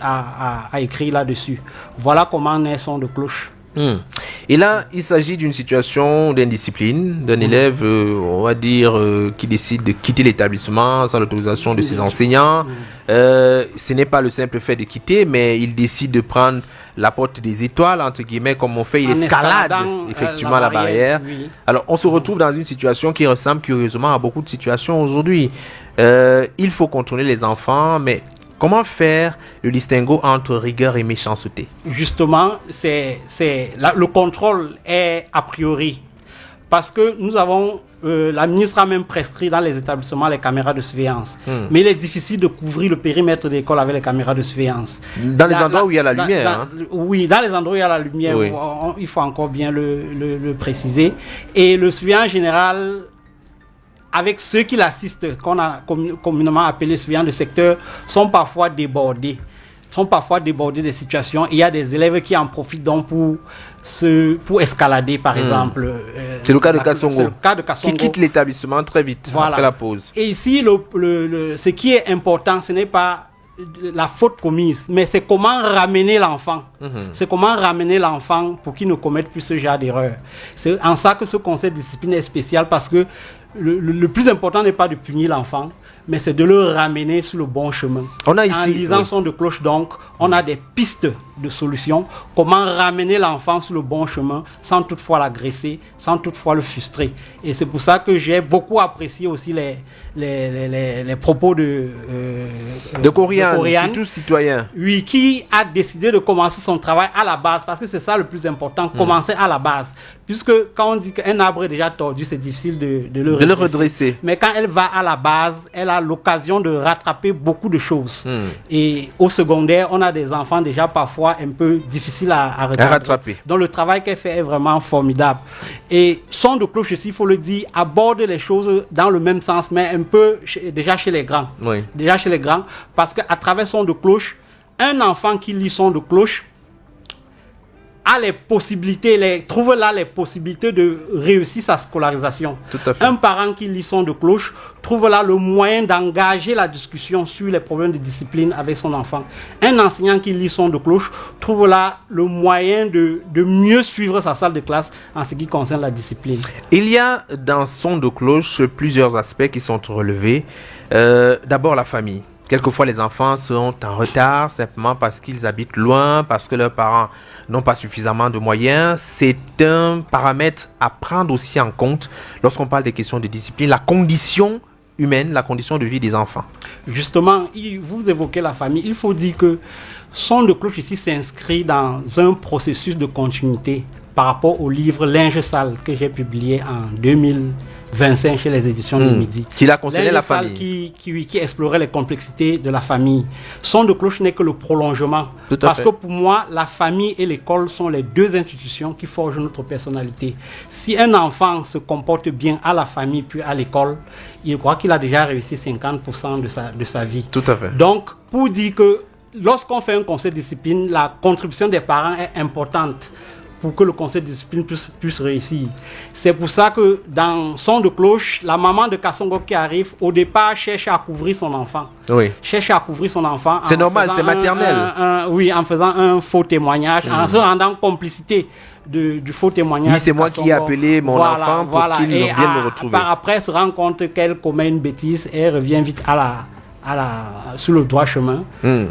à écrire là-dessus. Voilà comment naît Son de cloche. Et là, il s'agit d'une situation d'indiscipline, d'un élève, on va dire, qui décide de quitter l'établissement sans l'autorisation de ses enseignants. Ce n'est pas le simple fait de quitter, mais il décide de prendre la porte des étoiles, entre guillemets, comme on fait. Il escalade effectivement la barrière. Oui. Alors, on se retrouve dans une situation qui ressemble curieusement à beaucoup de situations aujourd'hui. Il faut contrôler les enfants, mais comment faire le distinguo entre rigueur et méchanceté? Justement, le contrôle est a priori. Parce que nous avons, la ministre a même prescrit dans les établissements les caméras de surveillance. Mais il est difficile de couvrir le périmètre de l'école avec les caméras de surveillance. Dans les endroits où il y a la lumière. Oui, dans les endroits où il y a la lumière, oui. Il faut encore bien le préciser. Et le surveillant général, avec ceux qui l'assistent, qu'on a communément appelés surveillants de secteur, sont parfois débordés des situations. Il y a des élèves qui en profitent donc pour escalader, par exemple. C'est le cas de Kassongo. C'est le cas de Kassongo. Qui quitte l'établissement très vite après la pause. Et ici, ce qui est important, ce n'est pas la faute commise, mais c'est comment ramener l'enfant. C'est comment ramener l'enfant pour qu'il ne commette plus ce genre d'erreur. C'est en ça que ce conseil de discipline est spécial, parce que le plus important n'est pas de punir l'enfant, mais c'est de le ramener sur le bon chemin. On a ici, en lisant Son de cloche, donc, on a des pistes de solutions. Comment ramener l'enfant sur le bon chemin sans toutefois l'agresser, sans toutefois le frustrer. Et c'est pour ça que j'ai beaucoup apprécié aussi les propos de Coriane, surtout citoyen. Oui, qui a décidé de commencer son travail à la base, parce que c'est ça le plus important, commencer à la base. Puisque quand on dit qu'un arbre est déjà tordu, c'est difficile de le redresser. Mais quand elle va à la base, elle a l'occasion de rattraper beaucoup de choses. Et au secondaire, on a des enfants déjà parfois un peu difficiles à rattraper. Donc le travail qu'elle fait est vraiment formidable. Et Son de cloche aussi, il faut le dire, aborde les choses dans le même sens, mais un peu déjà chez les grands. Oui. Déjà chez les grands, parce qu'à travers Son de cloche, un enfant qui lit Son de cloche a les possibilités, trouve là les possibilités de réussir sa scolarisation. Tout à fait. Un parent qui lit Son de cloche trouve là le moyen d'engager la discussion sur les problèmes de discipline avec son enfant. Un enseignant qui lit Son de cloche trouve là le moyen de mieux suivre sa salle de classe en ce qui concerne la discipline. Il y a dans Son de cloche plusieurs aspects qui sont relevés. D'abord la famille. Quelquefois, les enfants sont en retard simplement parce qu'ils habitent loin, parce que leurs parents n'ont pas suffisamment de moyens. C'est un paramètre à prendre aussi en compte lorsqu'on parle des questions de discipline, la condition humaine, la condition de vie des enfants. Justement, vous évoquez la famille. Il faut dire que Son de cloche ici s'inscrit dans un processus de continuité par rapport au livre Linge sale que j'ai publié en 2025 chez les éditions du Midi. Qui l'a concerné la famille. Qui explorait les complexités de la famille. Son de cloche n'est que le prolongement. Parce que pour moi, la famille et l'école sont les deux institutions qui forgent notre personnalité. Si un enfant se comporte bien à la famille puis à l'école, il croit qu'il a déjà réussi 50% de sa vie. Tout à fait. Donc, pour dire que lorsqu'on fait un conseil de discipline, la contribution des parents est importante pour que le conseil de discipline puisse réussir. C'est pour ça que dans Son de cloche, la maman de Kassongo qui arrive, au départ, cherche à couvrir son enfant. Oui. Cherche à couvrir son enfant. C'est normal, c'est maternel. Oui, en faisant un faux témoignage, en se rendant complicité du faux témoignage. Oui, c'est moi qui ai appelé mon enfant pour qu'il vienne me retrouver. Après, se rend compte qu'elle commet une bêtise et elle revient vite sur le droit chemin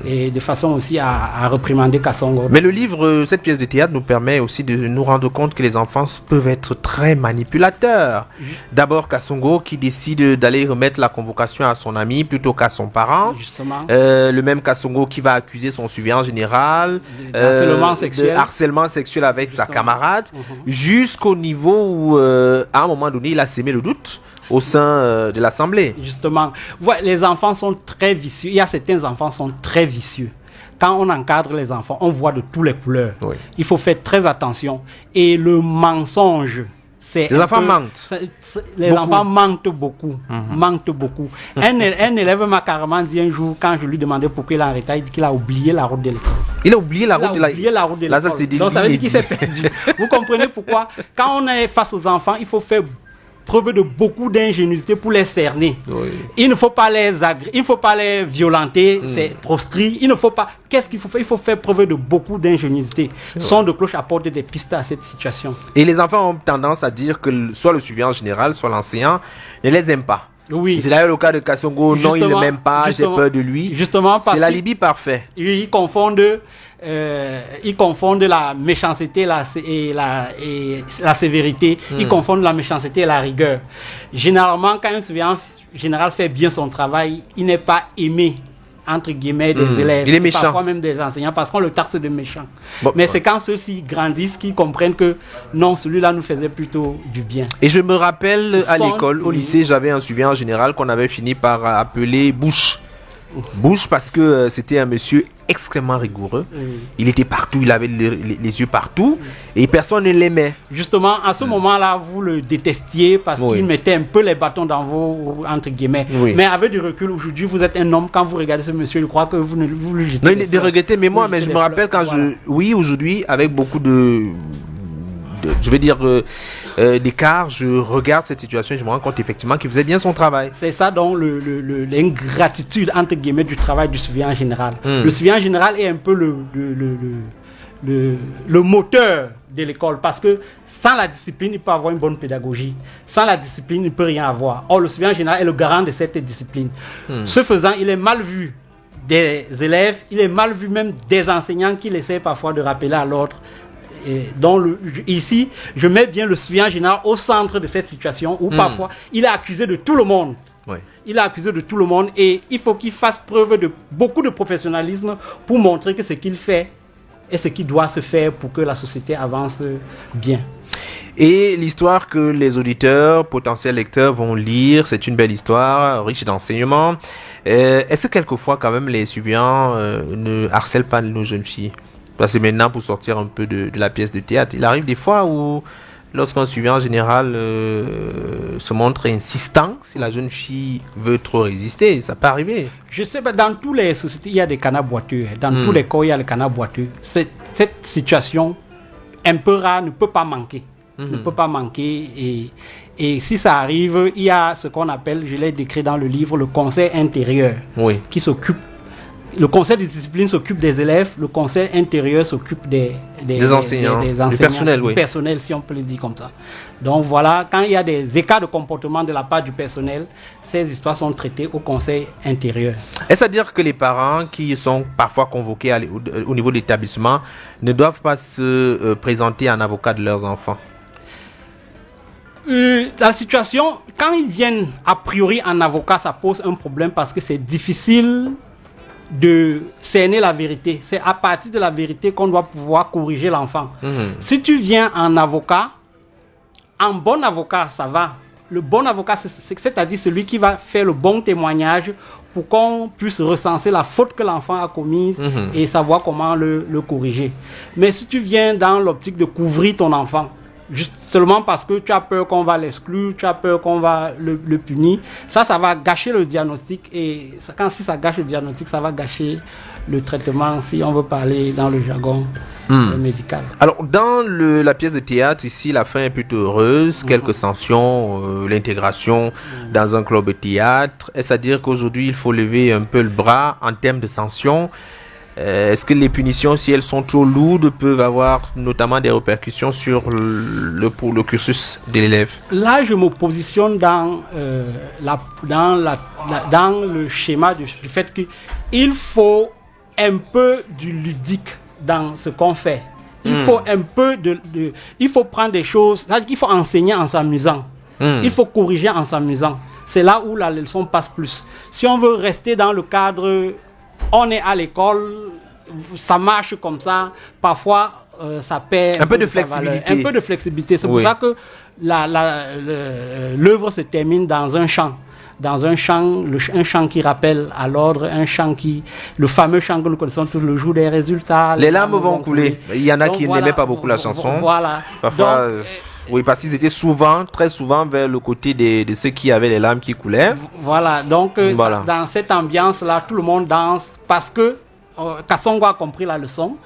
et de façon aussi à réprimander Kassongo. Mais le livre, cette pièce de théâtre nous permet aussi de nous rendre compte que les enfants peuvent être très manipulateurs. D'abord Kassongo qui décide d'aller remettre la convocation à son ami plutôt qu'à son parent. Justement. Le même Kassongo qui va accuser son surveillant général de harcèlement sexuel avec sa camarade, jusqu'au niveau où à un moment donné il a sémé le doute au sein de l'Assemblée. Justement. Ouais, les enfants sont très vicieux. Il y a certains enfants qui sont très vicieux. Quand on encadre les enfants, on voit de toutes les couleurs. Oui. Il faut faire très attention. Et le mensonge, les enfants mentent. Les enfants mentent beaucoup. Mentent beaucoup. Un élève m'a carrément dit un jour, quand je lui demandais pourquoi il a arrêté, il dit qu'il a oublié la route de l'école. Il a oublié la route de l'école. Donc ça veut dire qu'il s'est perdu. Vous comprenez pourquoi? Quand on est face aux enfants, il faut faire preuve de beaucoup d'ingéniosité pour les cerner. Oui. Il ne faut pas les violenter, c'est proscrit. Il ne faut pas. Qu'est-ce qu'il faut faire? Il faut faire preuve de beaucoup d'ingéniosité. Son de cloche apporte des pistes à cette situation. Et les enfants ont tendance à dire que soit le surveillant général, soit l'enseignant ne les aime pas. Oui. C'est d'ailleurs le cas de Kassongo. Non, il ne m'aime pas, j'ai peur de lui. Justement parce c'est l'alibi parfait. Ils confondent la méchanceté et la sévérité. Ils confondent la méchanceté et la rigueur. Généralement, quand un surveillant général fait bien son travail, il n'est pas aimé entre guillemets des élèves, il est méchant. Parfois même des enseignants, parce qu'on le taxe de méchant. Mais c'est quand ceux-ci grandissent qu'ils comprennent que non, celui-là nous faisait plutôt du bien. Et je me rappelle à l'école, au lycée, j'avais un surveillant général qu'on avait fini par appeler Bouche. Bouche parce que c'était un monsieur extrêmement rigoureux. Il était partout, il avait les yeux partout et personne ne l'aimait. Justement, à ce moment-là, vous le détestiez parce qu'il mettait un peu les bâtons dans vos entre guillemets. Mais avec du recul, aujourd'hui, vous êtes un homme. Quand vous regardez ce monsieur, je crois que vous le jetez. Non, il est de regretter, mais moi, je me rappelle quand aujourd'hui, avec beaucoup d'écart, je regarde cette situation et je me rends compte effectivement qu'il faisait bien son travail. C'est ça donc l'ingratitude entre guillemets du travail du surveillant général. Le surveillant général est un peu le moteur de l'école parce que sans la discipline, il peut avoir une bonne pédagogie. Sans la discipline, il ne peut rien avoir. Or, le surveillant général est le garant de cette discipline. Ce faisant, il est mal vu des élèves, il est mal vu même des enseignants qui essaient parfois de rappeler à l'ordre. Ici, je mets bien le surveillant général au centre de cette situation où parfois il est accusé de tout le monde. Il est accusé de tout le monde et il faut qu'il fasse preuve de beaucoup de professionnalisme pour montrer que ce qu'il fait est ce qui doit se faire pour que la société avance bien. Et l'histoire que les auditeurs, potentiels lecteurs vont lire, c'est une belle histoire, riche d'enseignements. Est-ce que quelquefois quand même les surveillants ne harcèlent pas nos jeunes filles? Parce que maintenant, pour sortir un peu de la pièce de théâtre, il arrive des fois où, lorsqu'un surveillant général se montre insistant, si la jeune fille veut trop résister, ça peut arriver. Je sais pas, dans toutes les sociétés, il y a des canards boiteux. Dans tous les cas, il y a les canards boiteux. Cette situation, un peu rare, ne peut pas manquer. Ne peut pas manquer. Et si ça arrive, il y a ce qu'on appelle, je l'ai décrit dans le livre, le conseil intérieur qui s'occupe. Le conseil de discipline s'occupe des élèves, le conseil intérieur s'occupe des enseignants, du personnel, si on peut le dire comme ça. Donc voilà, quand il y a des écarts de comportement de la part du personnel, ces histoires sont traitées au conseil intérieur. Est-ce à dire que les parents qui sont parfois convoqués au niveau de l'établissement ne doivent pas se présenter en avocat de leurs enfants? La situation, quand ils viennent a priori en avocat, ça pose un problème parce que c'est difficile de cerner la vérité. C'est à partir de la vérité qu'on doit pouvoir corriger l'enfant. Si tu viens en avocat, en bon avocat, ça va. Le bon avocat, c'est-à-dire celui qui va faire le bon témoignage pour qu'on puisse recenser la faute que l'enfant a commise et savoir comment le corriger. Mais si tu viens dans l'optique de couvrir ton enfant, juste seulement parce que tu as peur qu'on va l'exclure, tu as peur qu'on va le punir, ça va gâcher le diagnostic et si ça gâche le diagnostic, ça va gâcher le traitement, si on veut parler dans le jargon médical. Alors, dans la pièce de théâtre, ici, la fin est plutôt heureuse, quelques sanctions, l'intégration dans un club de théâtre. Est-ce à dire qu'aujourd'hui, il faut lever un peu le bras en termes de sanctions? Est-ce que les punitions, si elles sont trop lourdes, peuvent avoir notamment des répercussions sur le cursus de l'élève? Là, je me positionne dans le schéma du fait qu'il faut un peu du ludique dans ce qu'on fait. Il faut un peu il faut prendre des choses, il faut enseigner en s'amusant. Il faut corriger en s'amusant. C'est là où la leçon passe plus. Si on veut rester dans le cadre... On est à l'école, ça marche comme ça. Parfois, ça perd un peu de flexibilité. Un peu de flexibilité. C'est pour ça que l'œuvre se termine dans un chant. Un chant qui rappelle à l'ordre, le fameux chant que nous connaissons tous le jour des résultats. Les larmes vont couler. Il y en a qui n'aimaient pas beaucoup la chanson. Voilà. Parfois, oui, parce qu'ils étaient très souvent vers le côté de ceux qui avaient les larmes qui coulaient. Voilà, donc dans cette ambiance-là, tout le monde danse parce que Kassongo a compris la leçon.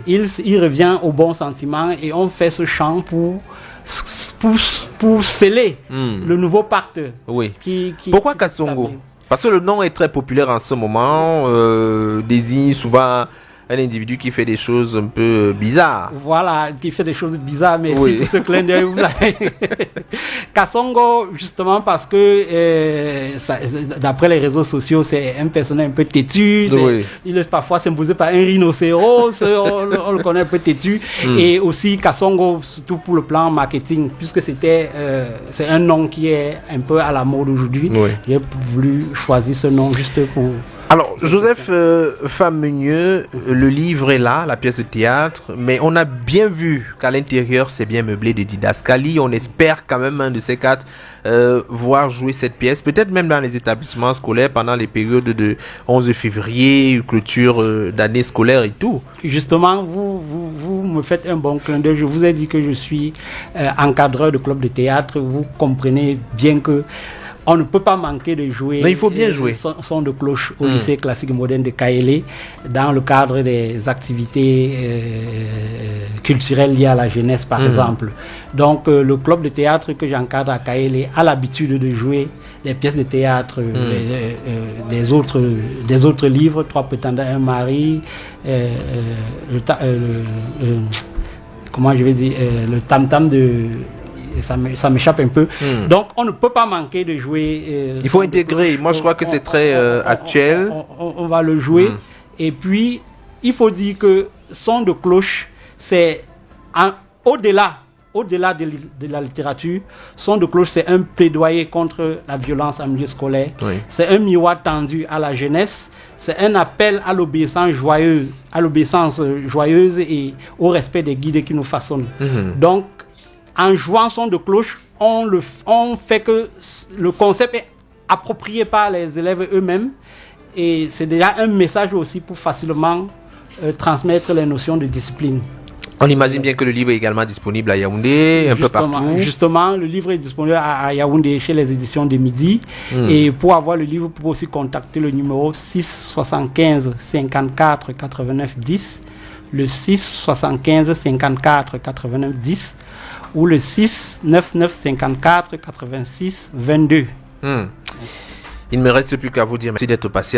Il revient au bon sentiment et on fait ce chant pour pour sceller le nouveau pacte. Oui. Pourquoi Kasongo? Parce que le nom est très populaire en ce moment, désigne souvent un individu qui fait des choses un peu bizarres. Voilà, qui fait des choses bizarres, mais si pour ce clin d'œil, vous l'avez. Kasongo, justement parce que d'après les réseaux sociaux, c'est un personnage un peu têtu. Il est parfois symbolisé par un rhinocéros, on le connaît un peu têtu. Et aussi Kasongo, surtout pour le plan marketing, puisque c'est un nom qui est un peu à la mode aujourd'hui. J'ai voulu choisir ce nom juste pour... Alors, Joseph Fameunieux, le livre est là, la pièce de théâtre, mais on a bien vu qu'à l'intérieur, c'est bien meublé de didascalies. On espère quand même un de ces quatre voir jouer cette pièce, peut-être même dans les établissements scolaires pendant les périodes de 11 février, clôture d'année scolaire et tout. Justement, vous me faites un bon clin d'œil. Je vous ai dit que je suis encadreur de club de théâtre. Vous comprenez bien que on ne peut pas manquer de jouer. Mais il faut bien jouer. Son de cloche au lycée classique moderne de Kaélé dans le cadre des activités culturelles liées à la jeunesse, par exemple. Donc, le club de théâtre que j'encadre à Kaélé a l'habitude de jouer les pièces de théâtre des autres livres, Trois prétendants, un mari, comment je vais dire, le tam-tam de... Ça m'échappe un peu. Donc, on ne peut pas manquer de jouer. Il faut intégrer. Moi, je crois que c'est très actuel. On va le jouer. Et puis, il faut dire que son de cloche, c'est au-delà de la littérature. Son de cloche, c'est un plaidoyer contre la violence en milieu scolaire. C'est un miroir tendu à la jeunesse. C'est un appel à l'obéissance joyeuse et au respect des guides qui nous façonnent. Donc, en jouant son de cloche, on fait que le concept est approprié par les élèves eux-mêmes et c'est déjà un message aussi pour facilement transmettre les notions de discipline. On imagine bien que le livre est également disponible à Yaoundé, un peu partout. Justement, le livre est disponible à Yaoundé chez les éditions de Midi. Et pour avoir le livre, vous pouvez aussi contacter le numéro 6 75 54 89 10, le 6 75 54 89 10 ou le 6 99 54 86 22. Il ne me reste plus qu'à vous dire merci d'être passé.